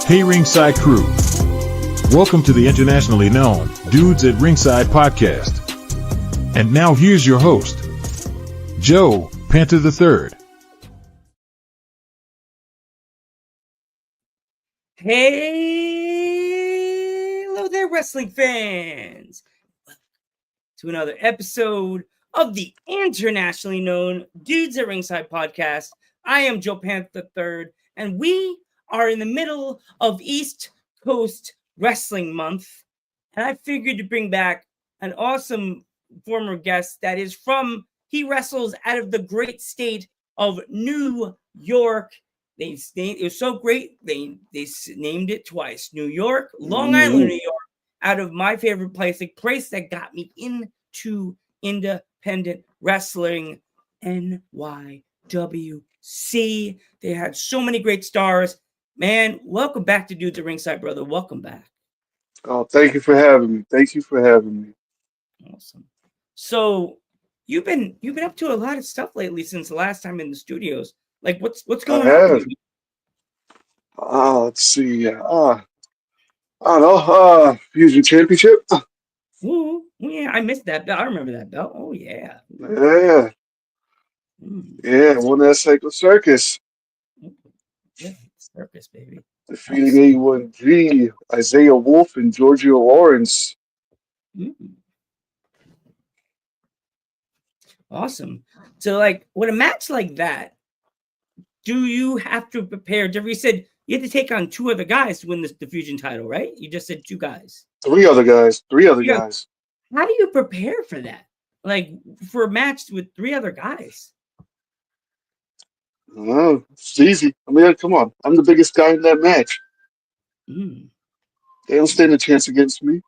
Hey Ringside crew, welcome to the internationally known Dudes at Ringside Podcast. And now here's your host, Joe Panther III. Hey, hello there, wrestling fans. Welcome to another episode of the internationally known Dudes at Ringside Podcast. I am Joe Panther III, and we are in the middle of East Coast Wrestling Month. And I figured to bring back an awesome former guest that is he wrestles out of the great state of New York. It was so great, they named it twice. New York, Long Island, New York, out of my favorite place, a place that got me into independent wrestling, NYWC. They had so many great stars. Man, welcome back to Dudes at Ringside, brother. Welcome back. Oh, thank you for having me. Awesome. So you've been up to a lot of stuff lately since the last time in the studios. Like what's going on? Let's see. I don't know. Fusion Championship. Ooh, yeah, I missed that belt. I remember that belt. Oh yeah. Yeah. Yeah, won that Psycho Circus. Yeah, circus, baby. Defeating A1G, Isaiah Wolf, and Giorgio Lawrence. Awesome. So, like, with a match like that, do you have to prepare? Jeffrey said you had to take on two other guys to win the Fusion title, right? You just said two guys. Three other guys. How do you prepare for that? Like, for a match with three other guys? Oh, it's easy. I mean, come on. I'm the biggest guy in that match. They don't stand a chance against me.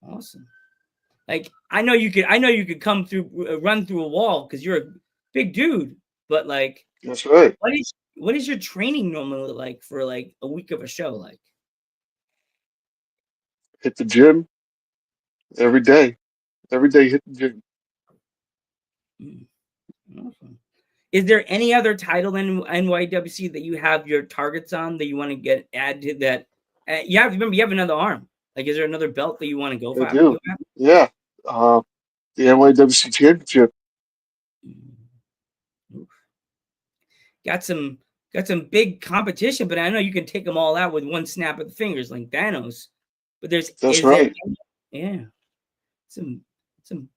Awesome. Like, I know you could come through, run through a wall because you're a big dude. But like, that's right. What is your training normally like for like a week of a show? Like, hit the gym every day. Every day, hit the gym. Awesome. Is there any other title in NYWC that you have your targets on that you want to add to that? You have another arm. Like, is there another belt that you want to go for? I do. Yeah. The NYWC Championship. Got some big competition, but I know you can take them all out with one snap of the fingers, like Thanos. But that's right. Some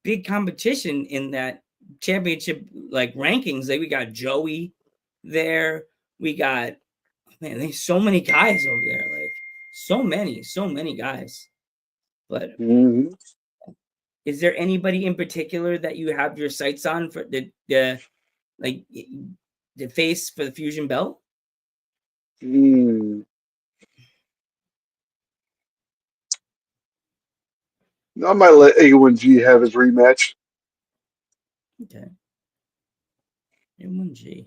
big competition in that championship like rankings. Like we got Joey there. We got there's so many guys over there. Like so many guys. But is there anybody in particular that you have your sights on for the face for the Fusion belt? I might let A1G have his rematch. Okay. A1G.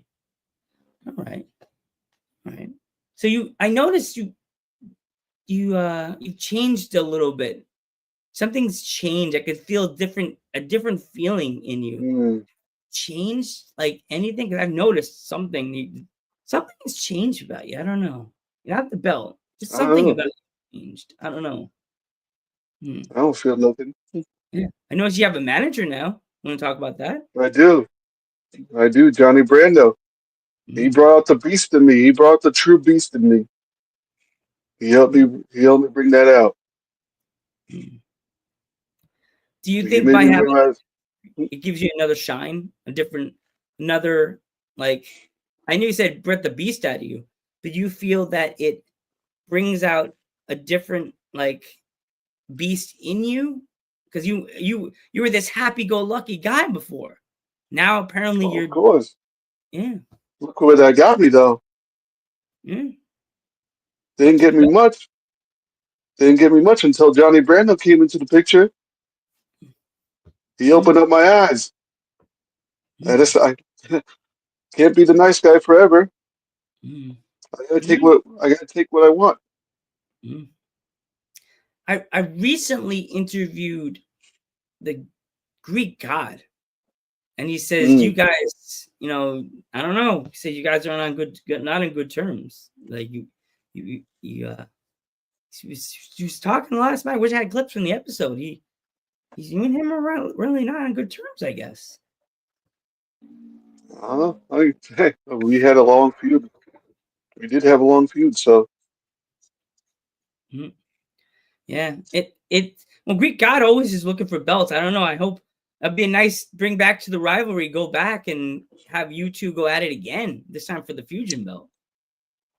All right. So I noticed you changed a little bit. Something's changed. I could feel a different feeling in you. Changed like anything? Because I've noticed something's changed about you. I don't know. Not the belt. Just something about you changed. I don't know. I don't feel nothing. Yeah. I noticed you have a manager now. Want to talk about that? I do. Johnny Brando. He brought out the beast in me. He brought out the true beast in me. He helped me bring that out. Do you think by having it gives you another shine, another like? I know you said brought the beast out of you, but you feel that it brings out a different like beast in you because you were this happy-go-lucky guy before. Now apparently you're. Of course. Yeah. Look where that got me though. They didn't get me much. Until Johnny Brando came into the picture. He opened up my eyes. I can't be the nice guy forever. I gotta take what I want. I recently interviewed the Greek god, and he says you guys, I don't know. He said you guys are not on good terms. Like He was talking last night. I wish I had clips from the episode. You and him are really not on good terms, I guess. Hey, we had a long feud. We did have a long feud, so. Mm-hmm. Yeah, well, Greek God always is looking for belts. I don't know. I hope that'd be a nice bring back to the rivalry. Go back and have you two go at it again. This time for the Fusion belt.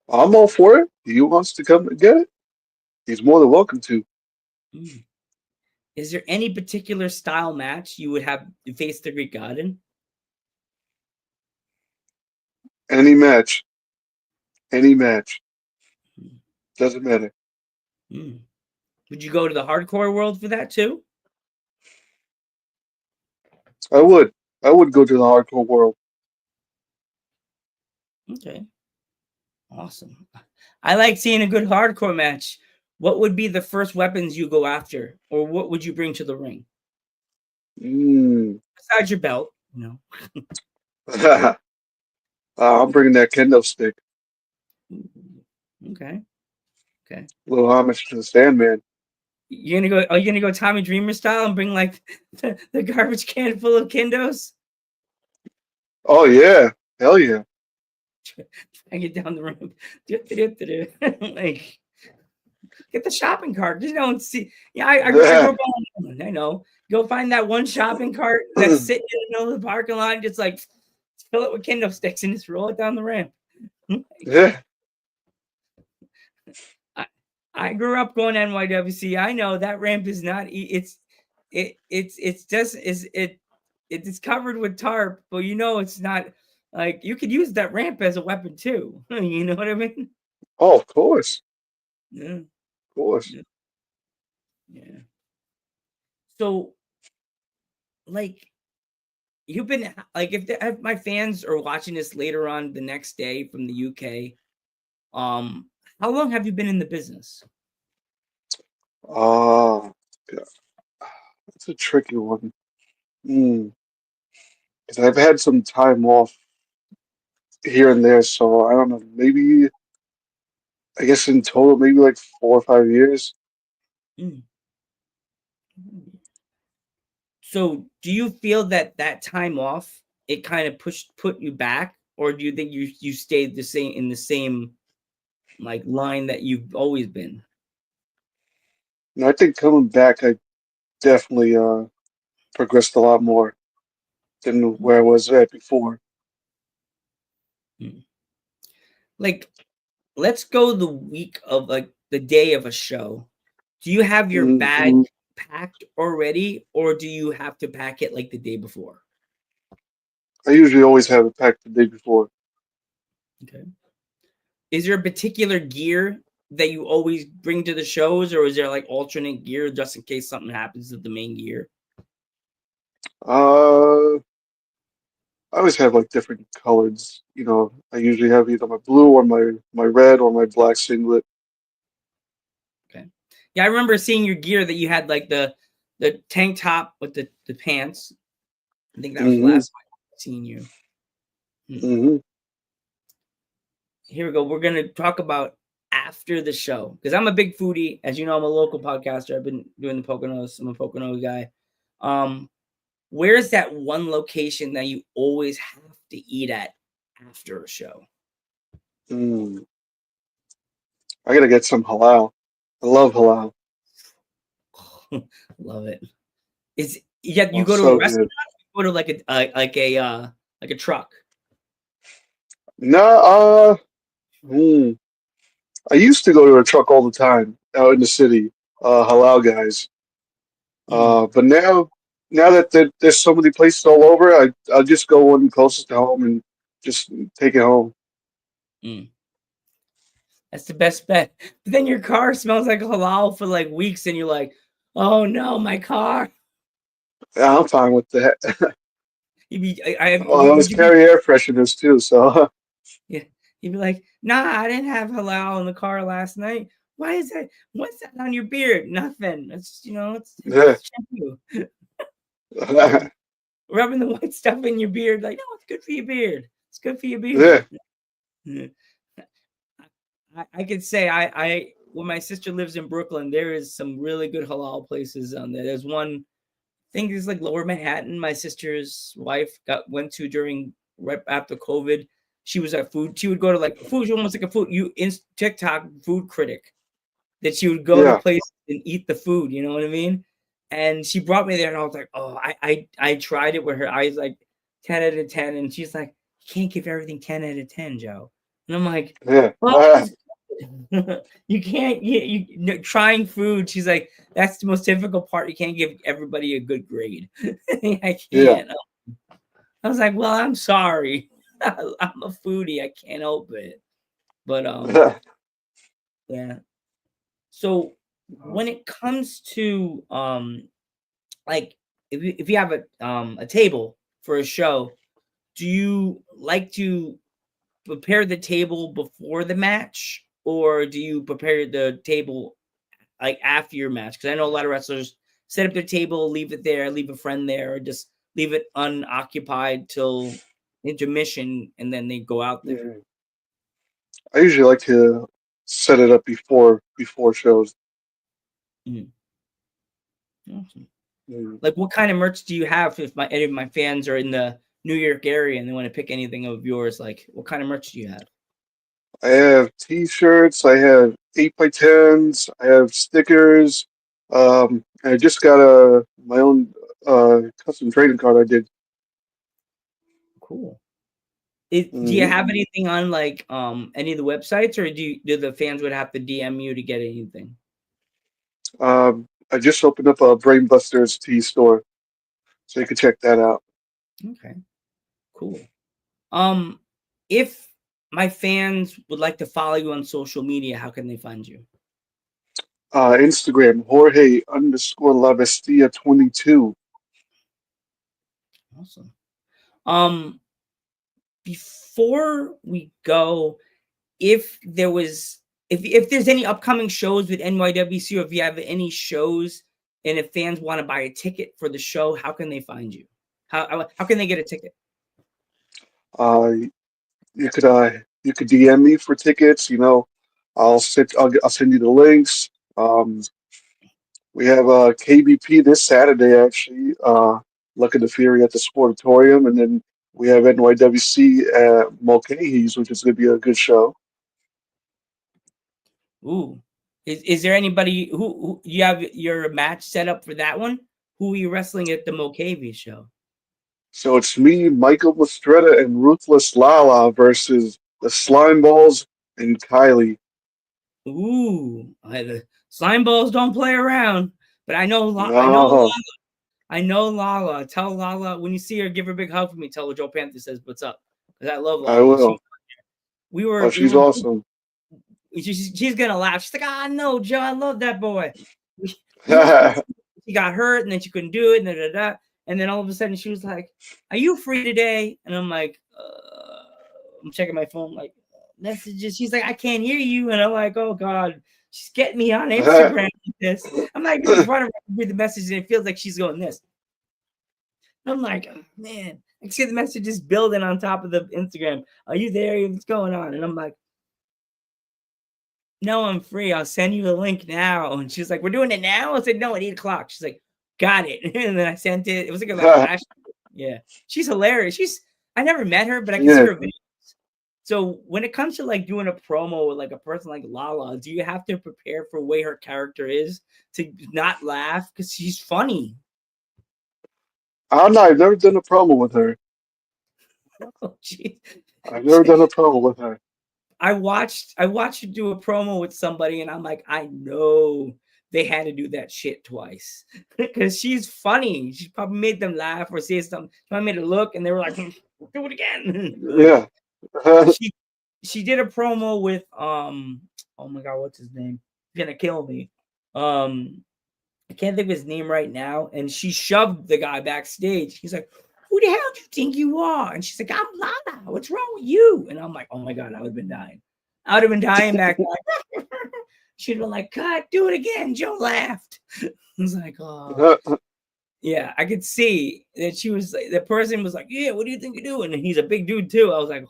I'm all for it. He wants to come and get it. He's more than welcome to. Is there any particular style match you would have to face the Greek God in? Any match. Doesn't matter. Would you go to the hardcore world for that too? I would go to the hardcore world. Okay. Awesome. I like seeing a good hardcore match. What would be the first weapons you go after? Or what would you bring to the ring? Besides your belt, you know. I'm bringing that kendo stick. Okay. A little homage to the Sandman. Are you gonna go Tommy Dreamer style and bring like the garbage can full of kendos? Oh yeah. Hell yeah. I get down the ramp. Like, get the shopping cart. Just don't see. Yeah, I grew up on, I know. Go find that one shopping cart that's sitting in the middle of the parking lot and just like fill it with kendo sticks and just roll it down the ramp. Yeah. I grew up going NYWC. I know that ramp is not. It's covered with tarp, but you know it's not. Like you could use that ramp as a weapon too. You know what I mean? Oh, of course. Yeah. Of course. Yeah. So, like, you've been like, if my fans are watching this later on the next day from the UK, how long have you been in the business? Yeah. That's a tricky one. Because I've had some time off here and there, so I don't know. Maybe I guess in total, maybe like 4 or 5 years. So, do you feel that time off it kind of put you back, or do you think you stayed the same in the same like line that you've always been? And I think coming back, I definitely progressed a lot more than where I was at before. Like, let's go the week of like the day of a show. Do you have your bag packed already, or do you have to pack it like the day before? I usually always have it packed the day before. Okay. Is there a particular gear that you always bring to the shows, or is there like alternate gear just in case something happens to the main gear? I always have like different colors. You know, I usually have either my blue or my red or my black singlet. Okay. Yeah, I remember seeing your gear that you had like the tank top with the pants. I think that was the last time I've seen you. Here we go. We're gonna talk about after the show because I'm a big foodie. As you know, I'm a local podcaster. I've been doing the Poconos. I'm a Pocono guy. Where's that one location that you always have to eat at after a show? I gotta get some halal. I love halal. Love it. You go to So a restaurant? Or go to like a truck? No, I used to go to a truck all the time out in the city, halal guys. But now that there's so many places all over, I'll just go one closest to home and just take it home. That's the best bet. But then your car smells like halal for like weeks, and you're like, "Oh no, my car." Yeah, I'm fine with that. I always carry air fresheners too, so. Yeah, you'd be like, "Nah, I didn't have halal in the car last night. Why is that? What's that on your beard? Nothing. It's it's shampoo." Rubbing the white stuff in your beard, like, no, it's good for your beard. It's good for your beard. Yeah. I could say I when my sister lives in Brooklyn, there is some really good halal places on there. There's one, I think it's like Lower Manhattan. My sister's wife went to during right after COVID. She was at food. She would go to like food. She almost like a food TikTok food critic. That she would go to places and eat the food. You know what I mean? And she brought me there, and I was like, oh, I tried it with her. I was like 10 out of 10, and she's like, you can't give everything 10 out of 10, Joe. And I'm like, well, you can't. You trying food. She's like, that's the most difficult part. You can't give everybody a good grade. I can't. Yeah. I was like, well, I'm sorry. I'm a foodie. I can't help it. But yeah. So when it comes to like if you have a table for a show, do you like to prepare the table before the match, or do you prepare the table like after your match? Because I know a lot of wrestlers set up their table, leave it there, leave a friend there, or just leave it unoccupied till intermission, and then they go out there. I usually like to set it up before shows. Awesome. Like, what kind of merch do you have if any of my fans are in the New York area and they want to pick anything of yours? Like, what kind of merch do you have? I have T-shirts. I have 8x10s. I have stickers. I just got my own custom trading card I did. Cool. Do you have anything on like any of the websites, or do the fans would have to DM you to get anything? I just opened up a Brainbusters tea store, so you can check that out. Okay, cool. If my fans would like to follow you on social media, how can they find you? Instagram, Jorge_La Bestia 22. Awesome. Before we go, if there's any upcoming shows with NYWC, or if you have any shows, and if fans want to buy a ticket for the show, how can they find you? How can they get a ticket? You could DM me for tickets. I'll send you the links. We have KBP this Saturday actually. Luck of the Fury at the Sportatorium, and then we have NYWC at Mulcahy's, which is going to be a good show. Ooh, is there anybody who you have your match set up for that one? Who are you wrestling at the Mulcahy show? So it's me, Michael Mastretta, and Ruthless Lala versus the Slime Balls and Kylie. Ooh, the Slime Balls don't play around, but I know I know Lala. Tell Lala when you see her, give her a big hug for me. Tell her Joe Panther says what's up, because I love Lala. I will. She's awesome. She's gonna laugh. She's like, no, Joe, I love that boy. She got hurt, and then she couldn't do it, and then all of a sudden she was like, "Are you free today?" And I'm like, I'm checking my phone, like messages. She's like, "I can't hear you," and I'm like, "Oh God." She's getting me on Instagram like this. I'm like, just running through the messages, and it feels like she's going this. I'm like, oh, man, I can see the messages building on top of the Instagram. Are you there? What's going on? And I'm like, no, I'm free. I'll send you the link now. And she's like, we're doing it now? I said, no, at 8 o'clock. She's like, got it. And then I sent it. It was like a flash. Yeah. She's hilarious. I never met her, but I can see her videos. So when it comes to like doing a promo with like a person like Lala, do you have to prepare for the way her character is to not laugh? Because she's funny. I don't know. I've never done a promo with her. Oh, geez. I've never done a promo with her. I watched you do a promo with somebody, and I'm like, I know they had to do that shit twice because she's funny. She probably made them laugh or say something. I made it look, and they were like, do it again. Yeah. She did a promo with oh my God, what's his name? He's gonna kill me. I can't think of his name right now. And she shoved the guy backstage. He's like, who the hell do you think you are? And she's like, I'm Lana. What's wrong with you? And I'm like, oh my God, I would have been dying. I would have been dying back then. She'd have been like, cut, do it again. Joe laughed. I was like, oh. Yeah, I could see that she was like, the person was like, yeah, what do you think you're doing? And he's a big dude too. I was like,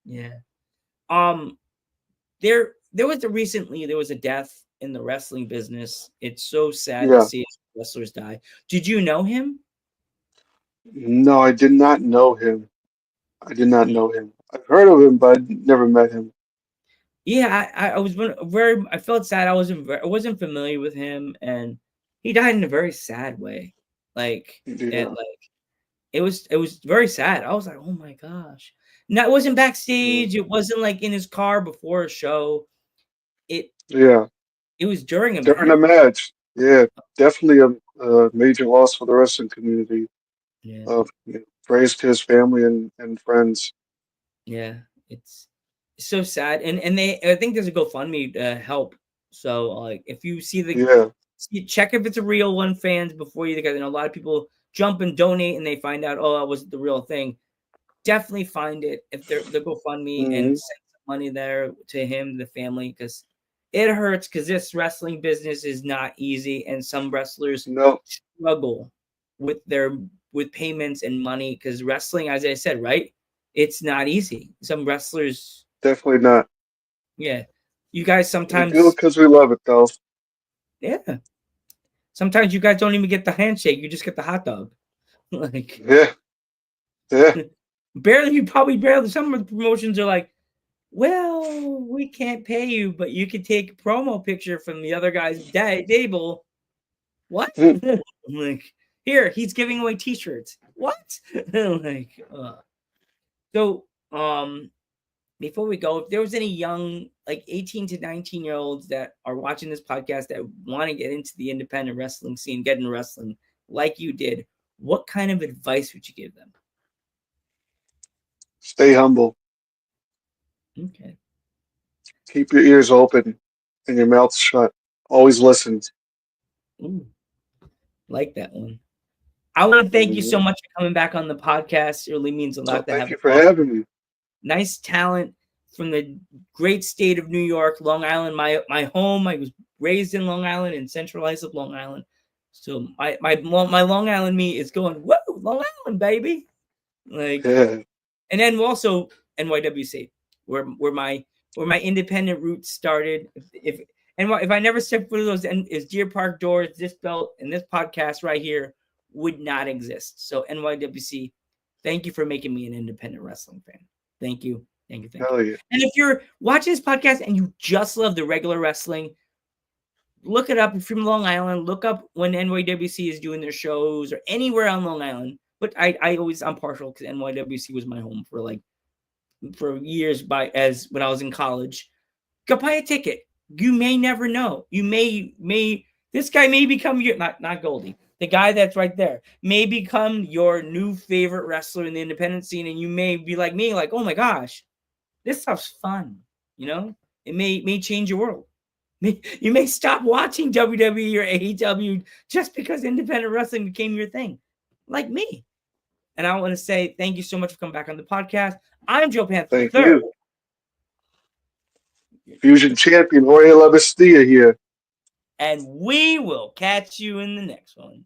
yeah. there was a death in the wrestling business. It's so sad to Yeah. see wrestlers die. Did you know him? No, I did not know him. I did not know him. I've heard of him, but I never met him. Yeah, I was very. I felt sad. I wasn't familiar with him, and he died in a very sad way. Like Yeah. it was very sad. I was like, oh my gosh. No, it wasn't backstage. It wasn't like in his car before a show. It Yeah. it was during a During a match. match. Yeah. Definitely a major loss for the wrestling community. Yeah. Praise to his family and friends. Yeah, it's so sad, and I think there's a GoFundMe to help. So like, if you Yeah. check if it's a real one, fans, before you, because a lot of people jump and donate and they find out, oh, that wasn't the real thing. Definitely find it if they're the GoFundMe and Hmm. send some money there to him, the family, because it hurts. Because this wrestling business is not easy, and some wrestlers No, struggle with with payments and money, because wrestling, as I said, right, it's not easy. Some wrestlers, definitely not. yeah, you guys We do it sometimes, because we love it, though. yeah, sometimes you guys don't even get the handshake, you just get the hot dog. Like, Yeah. Yeah. barely, you probably barely, some of the promotions are like, well, we can't pay you, but you could take a promo picture from the other guy's table. What? Like, here, he's giving away t-shirts. What? Like, so before we go, if there was any young, like 18 to 19-year-olds that are watching this podcast that want to get into the independent wrestling scene, get into wrestling like you did, what kind of advice would you give them? Stay humble. Okay. Keep your ears open and your mouth shut. Always listen. Ooh, like that one. I want to thank you so Mhm. much for coming back on the podcast. It really means a So lot to thank have you an for awesome, having me. nice talent from the great state of New York, Long Island, my home. I was raised in Long Island, in Central Islip, Long Island. So my Long Island me is going, whoa, Long Island, baby. Like, Yeah. and then also NYWC, where my independent roots started. If I never stepped through those is Deer Park doors, this belt and this podcast right here would not exist. So NYWC, thank you for making me an independent wrestling fan. Thank you. Thank you. Thank you. Hell yeah. And if you're watching this podcast and you just love the regular wrestling, look it up. If you're from Long Island, look up when NYWC is doing their shows or anywhere on Long Island. But I'm partial because NYWC was my home for years when I was in college. Go buy a ticket. You may never know. You may this guy may become your not Goldie. The guy that's right there may become your new favorite wrestler in the independent scene, and you may be like me, like, oh my gosh, this stuff's fun. You know, it may change your world. You may stop watching WWE or AEW just because independent wrestling became your thing, like me. And I want to say thank you so much for coming back on the podcast. I'm Joe Panther Thank III. you. Fusion champion Jorge La Bestia here. And we will catch you in the next one.